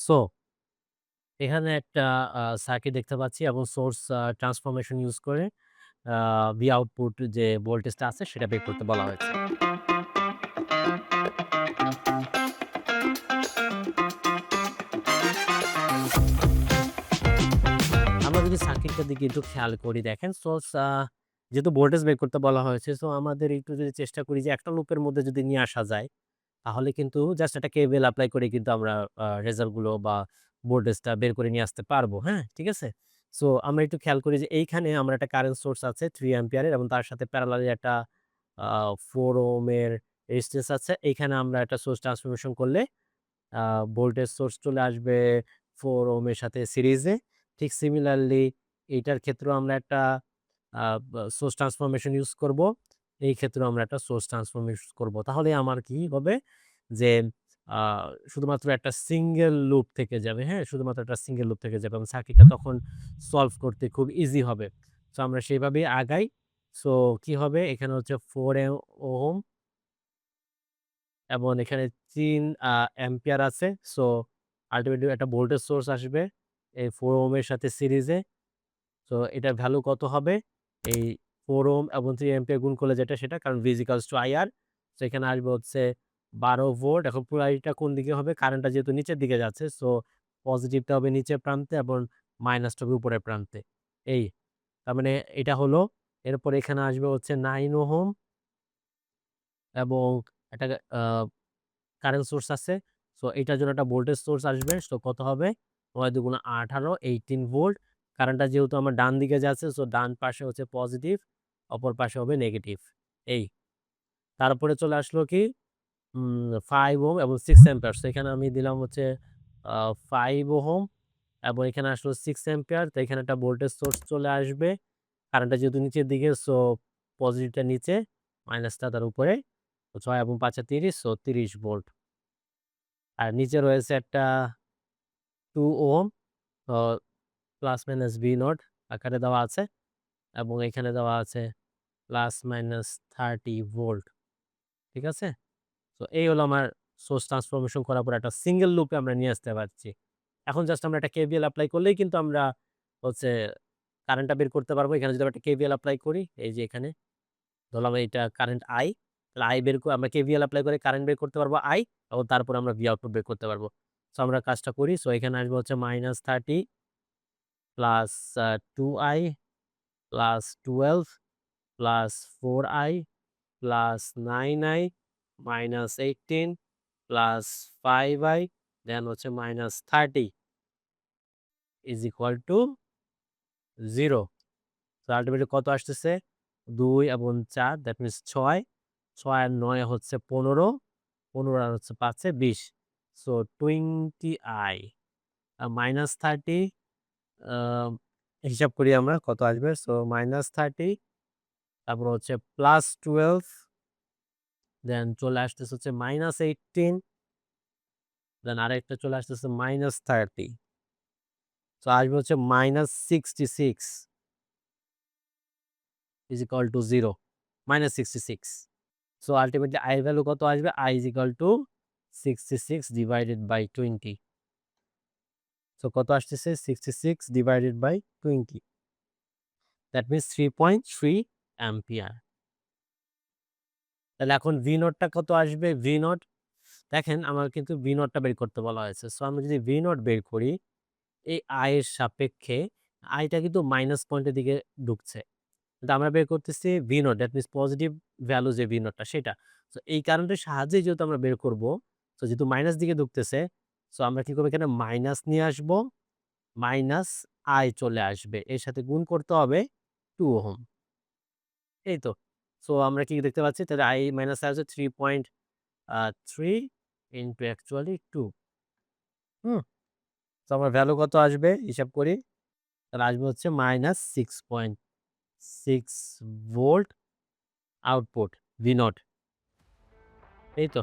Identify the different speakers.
Speaker 1: So এখানে একটা circuit দেখতে পাচ্ছি এবং সোর্স ট্রান্সফরমেশন ইউজ করে আ ভি আউটপুট যে ভোল্টেজটা আছে সেটা বের করতে বলা হয়েছে। আমরা যদি সার্কিটটার দিকে একটু খেয়াল করি দেখেন সোর্স যেহেতু ভোল্টেজ বের করতে বলা হয়েছে, সো আমাদের একটু যদি চেষ্টা করি যে একটা লুপের মধ্যে যদি নিয়ে আসা যায়, তাহলে কিন্তু জাস্ট একটা কেভিএল এপ্লাই করে কিন্তু আমরা রেজাল্ট গুলো বা ভোল্টেজটা বের করে নিয়ে আসতে পারবো। হ্যাঁ? ঠিক আছে? সো আমরা একটু খেয়াল করি যে এইখানে আমার একটা কারেন্ট সোর্স আছে 3 অ্যাম্পিয়ারের এবং তার সাথে প্যারালালি একটা আ 4 ওহমের রেজিস্ট্যান্স আছে। এইখানে আমরা একটা সোর্স ট্রান্সফরমেশন করলে আ ভোল্টেজ সোর্স চলে আসবে 4 ওহম এর সাথে সিরিজে। ঠিক সিমিলারলি এইটার ক্ষেত্রেও আমরা একটা আ সোর্স ট্রান্সফরমেশন ইউজ করব। এই ক্ষেত্রেও আমরা একটা সোর্স ট্রান্সফরমেশন করব। তাহলে আমার কি হবে যে আ শুধুমাত্র একটা সিঙ্গেল লুপ থেকে যাবে, হ্যাঁ? শুধুমাত্র একটা সিঙ্গেল লুপ থেকে যাবে এবং সার্কিটটা তখন সলভ করতে খুব ইজি হবে। সো আমরা সেভাবেই আগাই। সো কি হবে? এখানে হচ্ছে 4 ওহম এবং এখানে ৩ অ্যাম্পিয়ার আছে। সো আল্টিমেটলি একটা ভোল্টেজ সোর্স আসবে এই 4 ওহম এর সাথে সিরিজে। সো এটার ভ্যালু কত হবে? এই 4 ওহম এবং 3 অ্যাম্পিয়ার গুণ করলে যেটা সেটা কারণ V IR। সো এখানে আসবে হচ্ছে ১২ ভোল্ট। এখন পোলারিটিটা কোন দিকে হবে? কারেন্টটা যেহেতু নিচের দিকে যাচ্ছে সো পজিটিভটা হবে নিচের প্রান্তে এবং মাইনাসটা হবে উপরের প্রান্তে। এই তার মানে এটা হলো। এরপর এখানে আসবে হচ্ছে 9 ওহম এবং একটা আ কারেন্ট সোর্স আছে। সো এটার জন্য একটা ভোল্টেজ সোর্স আসবে। সো কত হবে? ৯ দুগুণা ১৮ 18 ভোল্ট। কারেন্টটা যেহেতু আমার ডান দিকে যাচ্ছে সো ডান পাশে হচ্ছে পজিটিভ, অপর পাশে হবে নেগেটিভ। এই। তারপরে চলে আসলো কি 5 ওহম এবং 6 অ্যাম্পিয়ার। সো এখানে আমি দিলাম হচ্ছে আ 5 ওহম এবং এখানে আসলো 6 অ্যাম্পিয়ার। তো এখানে একটা ভোল্টেজ সোর্স চলে আসবে। কারেন্টটা যেহেতু নিচের দিকে সো পজিটিভটা নিচে, মাইনাসটা তার উপরে। তো ৬ এবং ৫ এ ৩০ সো ৩০ ভোল্ট। আর নিচে রয়েছে একটা 2 ওহম অ প্লাস মাইনাস ভি নট আকারে দেওয়া আছে এবং এখানে দেওয়া আছে প্লাস মাইনাস 30 ভোল্ট। ঠিক আছে? তো এই হলো আমার সোর্স ট্রান্সফরমেশন করার পর একটা সিঙ্গেল লুপে আমরা নিয়ে আসতে পারছি। এখন জাস্ট আমরা একটা কেভিএল এপ্লাই করলেই কিন্তু আমরা হচ্ছে কারেন্টটা বের করতে পারবো। এখানে যদি আমরা একটা কেভিএল এপ্লাই করি, এই যে এখানে ধরলাম এইটা কারেন্ট I, তাহলে I বের আমরা কেভিএল এপ্লাই করে কারেন্ট বের করতে পারবো I এবং তারপরে আমরা ভি আউটপুট বের করতে পারবো। সো আমরা কাজটা করি। সো এখানে আসবে হচ্ছে -30 plus 2I plus 12 plus 4I plus 9I minus 18 plus 5I দেন হচ্ছে -30 is equal to 0। So ultimately কত আসতেছে? ২ এবং ৪ দ্যাট মিনস ৬। ৬ আর ৯ হচ্ছে ১৫। ১৫ আর হচ্ছে ৫ এ ২০। সো 20I -30 আ হিসাব করি আমরা কত আসবে? সো -30 তারপর হচ্ছে +12 দেন চলে আসতেছে হচ্ছে -18 দেন আরেকটা চলে আসতেছে -30 সো আসবে হচ্ছে -66 is equal to 0 -66 so ultimately I এর ভ্যালু কত আসবে? I is equal to 66 divided by 20 so কত আসতেছে? 66 divided by 20 that means 3.3 ampere. তাহলে এখন ভি নটটা কত আসবে? ভি নট দেখেন আমার কিন্তু ভি নটটা বের করতে বলা হয়েছে। সো আমরা যদি ভি নট বের করি, এই I এর সাপেক্ষে I টা কিন্তু মাইনাস পয়েন্টের দিকে ঢুকছে। কিন্তু আমরা বের করতেছি V naught that means positive value যে ভি নটটা সেটা। সো এই কারেন্টের সাহায্যেই যেহেতু আমরা বের করব, সো যেহেতু মাইনাস দিকে ঢুকতেছে, সো আমরা কি করব এখানে মাইনাস নিয়ে আসবো, মাইনাস I চলে আসবে। এর সাথে গুণ করতে হবে 2 ওহম। এই তো। সো আমরা কি দেখতে পাচ্ছি? তাহলে I মাইনাস I হচ্ছে 3 ইনটু অ্যাকচুয়ালি 2 হুম? তো আমার ভ্যালু কত আসবে? হিসাব করি। তাহলে আসবে হচ্ছে -6.6 ভোল্ট আউটপুট ভি নট। এই তো।